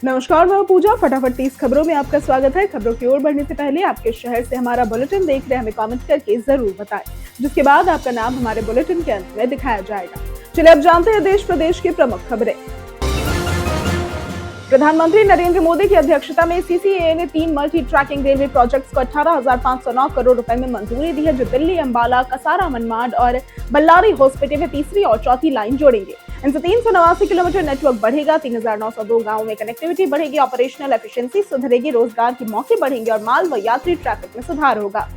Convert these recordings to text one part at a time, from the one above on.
नमस्कार, मैं हूं पूजा। फटाफट 30 खबरों में आपका स्वागत है। खबरों की ओर बढ़ने से पहले आपके शहर से हमारा बुलेटिन देख रहे हमें कमेंट करके जरूर बताएं, जिसके बाद आपका नाम हमारे बुलेटिन के अंत में दिखाया जाएगा। चलिए अब जानते हैं देश प्रदेश की प्रमुख खबरें। प्रधानमंत्री नरेंद्र मोदी की अध्यक्षता में सीसीएए ने 3 मल्टी ट्रैकिंग रेलवे प्रोजेक्ट्स को 18,509 करोड़ रुपए में मंजूरी दी है, जो दिल्ली, अंबाला, कसारा, मनमाड और बल्लारी होस्पिटल में तीसरी और चौथी लाइन जोड़ेंगे। इनसे 389 किलोमीटर नेटवर्क बढ़ेगा, 3,902 गांवों में कनेक्टिविटी बढ़ेगी, ऑपरेशनल एफिशिएंसी सुधरेगी, रोजगार के मौके बढ़ेंगे और माल व यात्री ट्रैफिक में सुधार होगा।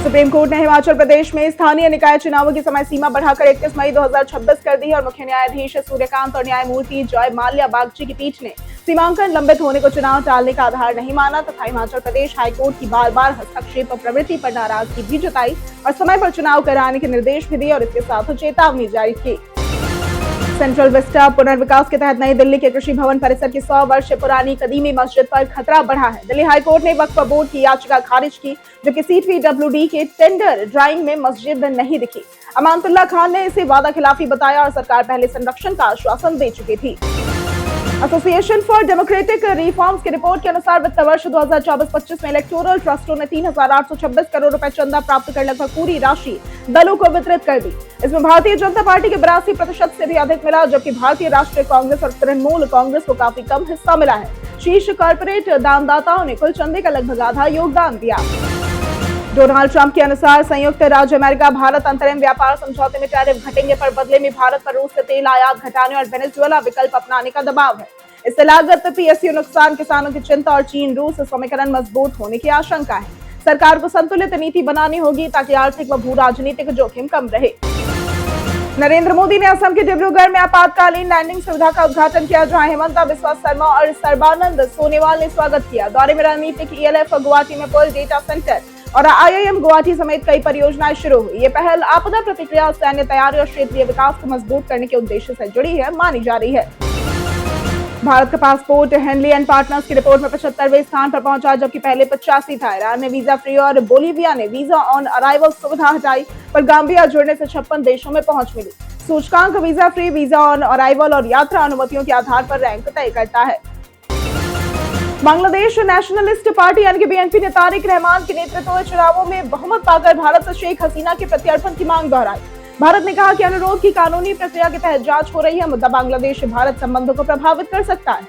सुप्रीम कोर्ट ने हिमाचल प्रदेश में स्थानीय निकाय चुनावों की समय सीमा बढ़ाकर 31 मई 2026 कर दी है और मुख्य न्यायाधीश सूर्यकांत और न्यायमूर्ति जय माल्या बागची की पीठ ने सीमांकन लंबित होने को चुनाव टालने का आधार नहीं माना तथा हिमाचल प्रदेश हाईकोर्ट की बार-बार हस्तक्षेप प्रवृत्ति पर नाराजगी भी जताई और समय पर चुनाव कराने के निर्देश भी दिए और इसके साथ चेतावनी जारी की। सेंट्रल विस्टा पुनर्विकास के तहत नई दिल्ली के कृषि भवन परिसर की 100 वर्ष पुरानी कदीमी मस्जिद पर खतरा बढ़ा है। दिल्ली हाईकोर्ट ने वक्फ बोर्ड की याचिका खारिज की, जबकि CPWD के टेंडर ड्राइंग में मस्जिद नहीं दिखी। अमानतुल्लाह खान ने इसे वादा खिलाफी बताया और सरकार पहले संरक्षण का आश्वासन दे चुकी थी। एसोसिएशन फॉर डेमोक्रेटिक रिफॉर्म्स की रिपोर्ट के अनुसार वित्त वर्ष 2024-25 में इलेक्टोरल ट्रस्टों ने 3,826 करोड़ रुपए चंदा प्राप्त कर लगभग पूरी राशि दलों को वितरित कर दी। इसमें भारतीय जनता पार्टी के 82% से भी अधिक मिला, जबकि भारतीय राष्ट्रीय कांग्रेस और तृणमूल कांग्रेस को काफी कम हिस्सा मिला है। शीर्ष कॉर्पोरेट दानदाताओं ने कुल चंदे का लगभग आधा योगदान दिया। डोनाल्ड ट्रंप के अनुसार संयुक्त राज्य अमेरिका भारत अंतरिम व्यापार समझौते में टैरिफ घटेंगे, पर बदले में भारत पर रूस से तेल आयात घटाने और वेनेजुएला विकल्प अपनाने का दबाव है। इससे लागत, PSU नुकसान, किसानों की चिंता और चीन रूस समीकरण मजबूत होने की आशंका है। सरकार को संतुलित नीति बनानी होगी ताकि आर्थिक व भू राजनीतिक जोखिम कम रहे। नरेंद्र मोदी ने असम के डिब्रूगढ़ में आपातकालीन लैंडिंग सुविधा का उद्घाटन किया, जहां हिमंता बिस्वा शर्मा और सर्बानंद सोनेवाल ने स्वागत किया। दौरे में रणनीतिक ELF गुवाहाटी में पुल डेटा सेंटर और IIM गुवाहाटी समेत कई परियोजनाएं शुरू हुई। ये पहल आपदा प्रतिक्रिया, सैन्य तैयारी और क्षेत्रीय विकास को मजबूत करने के उद्देश्य से जुड़ी है मानी जा रही है। भारत का पासपोर्ट हेनली एंड पार्टनर्स की रिपोर्ट में 75वें स्थान पर पहुंचा, जबकि पहले 85 था। ईरान ने वीजा फ्री और बोलीविया ने वीजा ऑन अराइवल सुविधा हटाई, पर गाम्बिया जुड़ने से 56 देशों में पहुंच मिली। सूचकांक visa free, visa on arrival और यात्रा अनुमतियों के आधार पर रैंक तय करता है। बांग्लादेश नेशनलिस्ट पार्टी यानी कि BNP ने तारिक रहमान के नेतृत्व में चुनावों में बहुमत पाकर भारत से शेख हसीना के प्रत्यर्पण की मांग दोहराई। भारत ने कहा कि अनुरोध की कानूनी प्रक्रिया के तहत जांच हो रही है। मुद्दा बांग्लादेश भारत संबंधों को प्रभावित कर सकता है।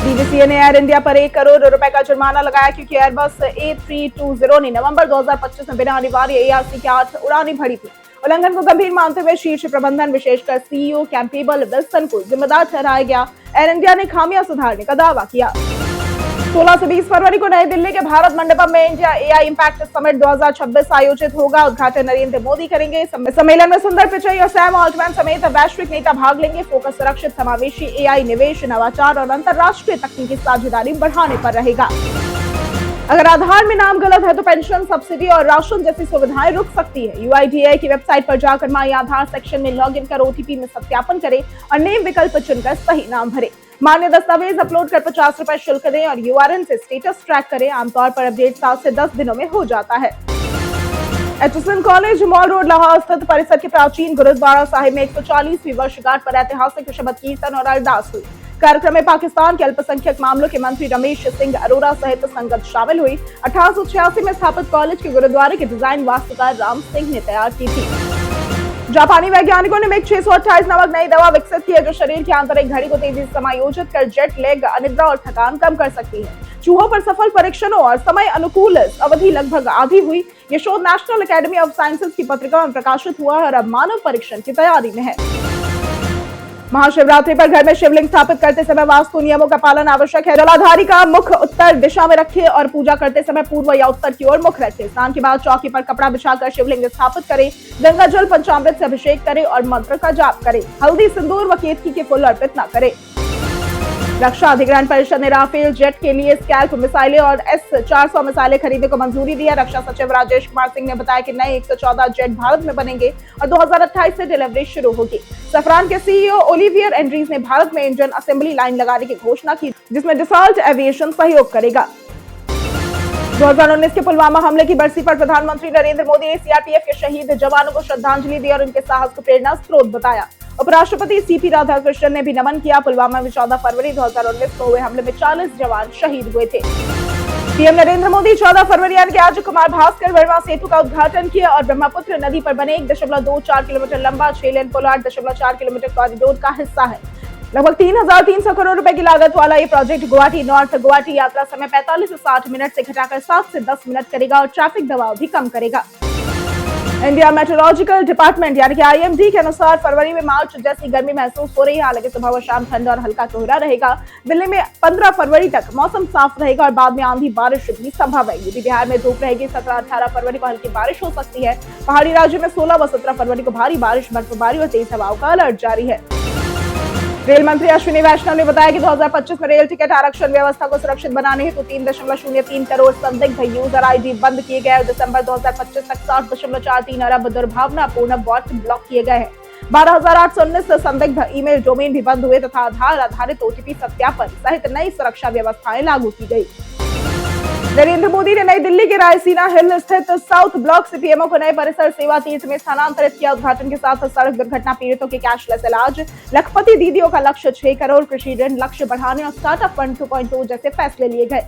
DGCA ने एयर इंडिया पर 1 करोड़ रुपए का जुर्माना लगाया, क्योंकि एयरबस A320 ने नवंबर 2025 में बिना अनिवार्य ARC के 8 उड़ानें भरी थी। उल्लंघन को गंभीर मानते हुए शीर्ष प्रबंधन, विशेषकर CEO कैंपेबल विल्सन को जिम्मेदार ठहराया गया। एयर इंडिया ने खामियां सुधारने का दावा किया। 16 से 20 फरवरी को नई दिल्ली के भारत मंडपम में इंडिया AI इम्पैक्ट समिट 2026 आयोजित होगा। उद्घाटन नरेंद्र मोदी करेंगे। सम्मेलन में सुंदर पिचई और सैम ऑल्टमैन समेत वैश्विक नेता भाग लेंगे। फोकस सुरक्षित, समावेशी AI निवेश, नवाचार और अंतरराष्ट्रीय तकनीकी साझेदारी बढ़ाने पर रहेगा। अगर आधार में नाम गलत है तो पेंशन, सब्सिडी और राशन जैसी सुविधाएं रुक सकती है। UIDAI की वेबसाइट पर जाकर माई आधार सेक्शन में लॉगिन कर OTP में सत्यापन करें और नेम विकल्प चुनकर सही नाम भरें। मान्य दस्तावेज अपलोड कर 50 रुपए शुल्क दें और URN से स्टेटस ट्रैक करें। आमतौर पर अपडेट 7 से 10 दिनों में हो जाता है। HSN college mall road Lahore स्थित परिसर के प्राचीन गुरुद्वारा साहिब में 140वीं वर्षगांठ पर ऐतिहासिक शबद कीर्तन और अरदास हुई। कार्यक्रम में पाकिस्तान के अल्पसंख्यक मामलों के मंत्री रमेश सिंह अरोड़ा सहित संगत शामिल हुई। 1886 में स्थापित कॉलेज के गुरुद्वारे की डिजाइन वास्तुकार राम सिंह ने तैयार की थी। जापानी वैज्ञानिकों ने MiG 628 नामक नई दवा विकसित की है, जो शरीर की आंतरिक घड़ी को तेजी से समायोजित कर जेट लैग, अनिद्रा और थकान कम कर सकती है। चूहों पर सफल परीक्षणों और समय अनुकूल अवधि लगभग आधी हुई। ये शोध नेशनल एकेडमी ऑफ साइंसेज की पत्रिका में प्रकाशित हुआ और अब मानव परीक्षण की तैयारी में है। महाशिवरात्रि पर घर में शिवलिंग स्थापित करते समय वास्तु नियमों का पालन आवश्यक है। जलाधारी का मुख उत्तर दिशा में रखें और पूजा करते समय पूर्व या उत्तर की ओर मुख रखें। स्नान के बाद चौकी पर कपड़ा बिछाकर शिवलिंग स्थापित करें। गंगा जल पंचामृत से अभिषेक करें और मंत्र का जाप करें। हल्दी, सिंदूर व केतकी के फूल अर्पित न करें। रक्षा अधिग्रहण परिषद ने राफेल जेट के लिए स्कैल्प मिसाइलें और S-400 मिसाइलें खरीदने को मंजूरी दी है। रक्षा सचिव राजेश कुमार सिंह ने बताया कि नए 114 जेट भारत में बनेंगे और 2028 से डिलीवरी शुरू होगी। सफरान के CEO ओलिवियर एंड्रीज ने भारत में इंजन असेंबली लाइन लगाने की घोषणा की, जिसमें डसॉल्ट एविएशन सहयोग करेगा। 2019 के पुलवामा हमले की बरसी पर प्रधानमंत्री नरेंद्र मोदी ने CRPF के शहीद जवानों को श्रद्धांजलि दी और उनके साहस को प्रेरणा स्रोत बताया। उपराष्ट्रपति सीपी राधाकृष्णन ने भी नमन किया। पुलवामा में 14 फरवरी 2019 को हुए हमले में 40 जवान शहीद हुए थे। पीएम नरेंद्र मोदी 14 फरवरी यानी कि आज कुमार भास्कर वर्मा सेतु का उद्घाटन किया और ब्रह्मपुत्र नदी पर बने 1.24 किलोमीटर लंबा 6 लेन पुल 8.4 किलोमीटर कॉरिडोर का हिस्सा है। लगभग 3,300 करोड़ रुपए की लागत वाला ये प्रोजेक्ट गुवाहाटी नॉर्थ गुवाहाटी यात्रा समय 45 से 60 मिनट से घटाकर 7 से 10 मिनट करेगा और ट्रैफिक दबाव भी कम करेगा। इंडिया मेट्रोलॉजिकल डिपार्टमेंट यानी कि IMD के अनुसार फरवरी में मार्च जैसी गर्मी महसूस हो रही है। हालांकि सुबह व शाम ठंड और हल्का कोहरा रहेगा। दिल्ली में 15 फरवरी तक मौसम साफ रहेगा और बाद में आंधी बारिश भी संभव है। यूपी बिहार में धूप रहेगी। 17-18 फरवरी को हल्की बारिश हो सकती है। पहाड़ी राज्यों में 16 व 17 फरवरी को भारी बारिश, बर्फबारी और तेज हवाओं का अलर्ट जारी है। रेल मंत्री अश्विनी वैष्णव ने बताया कि 2025 में रेल टिकट आरक्षण व्यवस्था को सुरक्षित बनाने हेतु 3.03 करोड़ संदिग्ध यूजर ID बंद किए गए। दिसंबर 2025 तक 60.43 अरब दुर्भावनापूर्ण बॉट ब्लॉक किए गए हैं। 12,819 संदिग्ध ईमेल डोमेन भी बंद हुए तथा आधार आधारित OTP सत्यापन सहित नई सुरक्षा व्यवस्थाएं लागू की गई। नरेंद्र मोदी ने नई दिल्ली के रायसीना हिल स्थित साउथ ब्लॉक से पीएमओ को नए परिसर सेवा तीर्थ में स्थानांतरित किया। उद्घाटन के साथ सड़क दुर्घटना पीड़ितों के कैशलेस इलाज, लखपति दीदियों का लक्ष्य 6 करोड़, कृषि ऋण लक्ष्य बढ़ाने और स्टार्टअप फंड 2.2 जैसे फैसले लिए गए।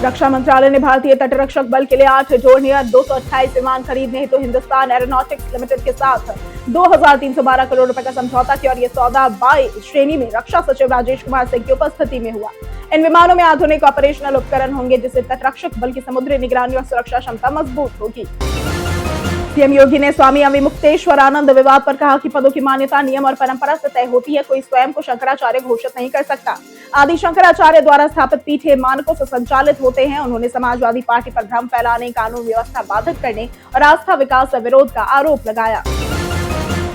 रक्षा मंत्रालय ने भारतीय तटरक्षक बल के लिए 8 डोर्नियर 228 विमान खरीदने हेतु हिंदुस्तान एरोनॉटिक्स लिमिटेड के साथ 2,312 करोड़ रुपए का समझौता किया और ये सौदा बाय श्रेणी में रक्षा सचिव राजेश कुमार सिंह की उपस्थिति में हुआ। इन विमानों में आधुनिक ऑपरेशनल उपकरण होंगे जिससे तटरक्षक बल की समुद्री निगरानी और सुरक्षा क्षमता मजबूत होगी। सीएम योगी ने स्वामी अविमुक्तेश्वरानंद विवाद पर कहा कि पदों की मान्यता नियम और परंपरा से तय होती है। कोई स्वयं को शंकराचार्य घोषित नहीं कर सकता। आदि शंकराचार्य द्वारा स्थापित पीठे मानकों से संचालित होते हैं। उन्होंने समाजवादी पार्टी पर भ्रम फैलाने, कानून व्यवस्था बाधित करने और आस्था विकास विरोध का आरोप लगाया।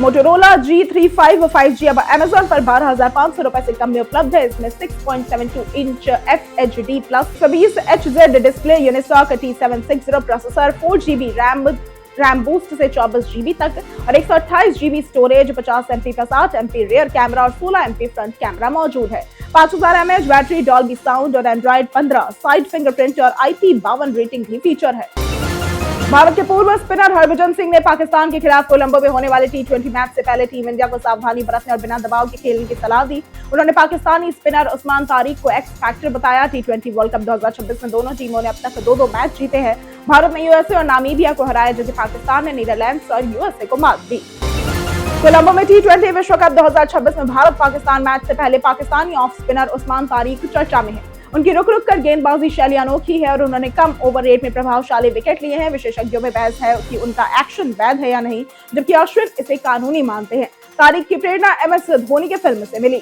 मोटोरोला G35 5G अब Amazon पर 12,500 रुपए से कम में उपलब्ध है। इसमें 6.72 inch FHD plus 20HZ display, Unisoc T760 processor, 4GB RAM boost से 24 GB तक और 128 GB storage, 50 MP plus 8 MP rear camera और 16 MP फ्रंट कैमरा मौजूद है। 5000 mAh बैटरी, डॉल्बी साउंड और एंड्रॉइड 15 साइड फिंगरप्रिंट और IP52 रेटिंग भी feature है। भारत के पूर्व स्पिनर हरभजन सिंह ने पाकिस्तान के खिलाफ कोलंबो में होने वाले T20 मैच से पहले टीम इंडिया को सावधानी बरतने और बिना दबाव के खेलने की सलाह दी। उन्होंने पाकिस्तानी स्पिनर उस्मान तारिक को एक्स फैक्टर बताया। T20 वर्ल्ड कप 2026 में दोनों टीमों ने अब तक 2-2 मैच जीते हैं। भारत ने USA और नामीबिया को हराया, जबकि पाकिस्तान ने नीदरलैंड्स और USA को मात दी। कोलंबो में T20 विश्व कप 2026 में भारत पाकिस्तान मैच से पहले पाकिस्तानी ऑफ स्पिनर उस्मान तारिक चर्चा में है। उनकी रुक कर गेंदबाजी शैली अनोखी है और उन्होंने कम ओवर रेट में प्रभावशाली विकेट लिए हैं। विशेषज्ञों में बहस है कि उनका एक्शन वैध है या नहीं, जबकि अश्विन इसे कानूनी मानते हैं। तारिक की प्रेरणा MS धोनी के फिल्म से मिली।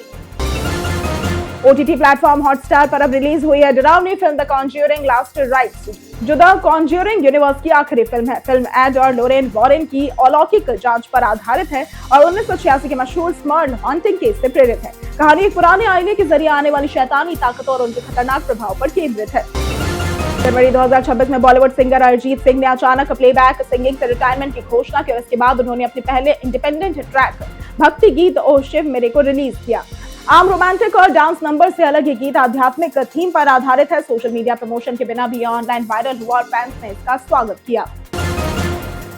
OTT प्लेटफॉर्म हॉटस्टार पर अब रिलीज हुई है डरावनी film the Conjuring last rites, जो द कॉन्ज्यूरिंग यूनिवर्स की आखिरी फिल्म है। फिल्म एड और लोरेन वॉरेन की अलौकिक जांच पर आधारित है और 1986 के मशहूर स्मर्ल हॉन्टिंग केस से प्रेरित है। कहानी एक पुराने आईने के जरिए आने वाली शैतानी ताकतों और उनके खतरनाक प्रभाव पर केंद्रित है। फरवरी 2026 में बॉलीवुड सिंगर अरिजीत सिंह ने अचानक प्लेबैक सिंगिंग से रिटायरमेंट की घोषणा की और इसके बाद उन्होंने अपने पहले इंडिपेंडेंट ट्रैक भक्ति गीत ओ शिव मेरे को रिलीज किया। आम रोमांटिक और डांस नंबर से अलग ये गीत आध्यात्मिक थीम पर आधारित है। सोशल मीडिया प्रमोशन के बिना भी ऑनलाइन वायरल हुआ और फैंस ने इसका स्वागत किया।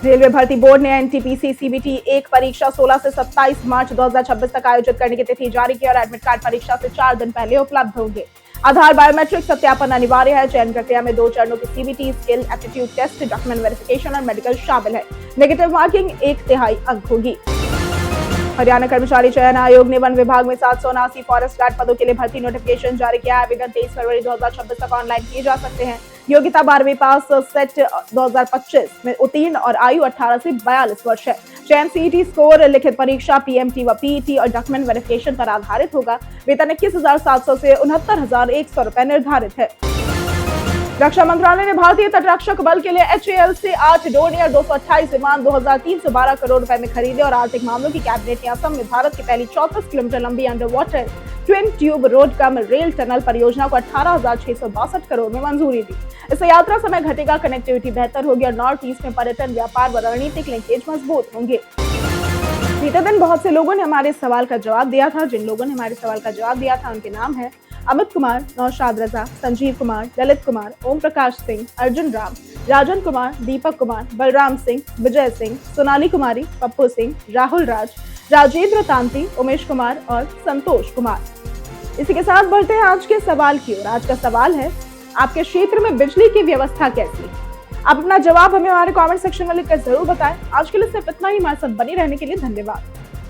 रेलवे भर्ती बोर्ड ने NTPC CBT 1 परीक्षा 16 से 27 मार्च 2026 तक आयोजित करने की तिथि जारी की और एडमिट कार्ड परीक्षा से 4 दिन पहले उपलब्ध होंगे। आधार बायोमेट्रिक सत्यापन अनिवार्य है। चयन प्रक्रिया में 2 चरणों की CBT, skill aptitude test, document verification और मेडिकल शामिल है। नेगेटिव मार्किंग 1/3 अंक होगी। हरियाणा कर्मचारी चयन आयोग ने वन विभाग में 779 फॉरेस्ट गार्ड पदों के लिए भर्ती नोटिफिकेशन जारी किया है। आवेदन 23 फरवरी 2026 तक ऑनलाइन किए जा सकते हैं। योग्यता 12वीं पास, सेट 2025 में उत्तीर्ण और आयु 18 से 42 वर्ष है। चयन CET स्कोर, लिखित परीक्षा, PMT व PET और डॉक्यूमेंट वेरिफिकेशन पर आधारित होगा। वेतन 21,700 से 69,100 रुपए निर्धारित है। रक्षा मंत्रालय ने भारतीय तटरक्षक बल के लिए HAL से 8 डोर्नियर 228 विमान 2,312 करोड़ रुपए में खरीदे और आर्थिक मामलों की कैबिनेट ने असम में भारत की पहली 34 किलोमीटर लंबी under water twin tube road cum rail tunnel परियोजना को 18,662 करोड़ में मंजूरी दी। इससे यात्रा समय घटेगा, कनेक्टिविटी बेहतर होगी और नॉर्थ ईस्ट में पर्यटन, व्यापार व रणनीतिक लिंकेज मजबूत होंगे। बीते दिन बहुत से लोगों ने हमारे सवाल का जवाब दिया था। जिन लोगों ने हमारे सवाल का जवाब दिया था उनके नाम है अमित कुमार, नौशाद रजा, संजीव कुमार, ललित कुमार, ओम प्रकाश सिंह, अर्जुन राम, राजन कुमार, दीपक कुमार, बलराम सिंह, विजय सिंह, सोनाली कुमारी, पप्पू सिंह, राहुल राज, राजेंद्र तांती, उमेश कुमार और संतोष कुमार। इसी के साथ बढ़ते हैं आज के सवाल की ओर। आज का सवाल है, आपके क्षेत्र में बिजली की व्यवस्था कैसी है? आप अपना जवाब हमें हमारे कमेंट सेक्शन में लिखकर जरूर बताएं। आज के लिए सिर्फ इतना ही। हमारे साथ बने रहने के लिए धन्यवाद।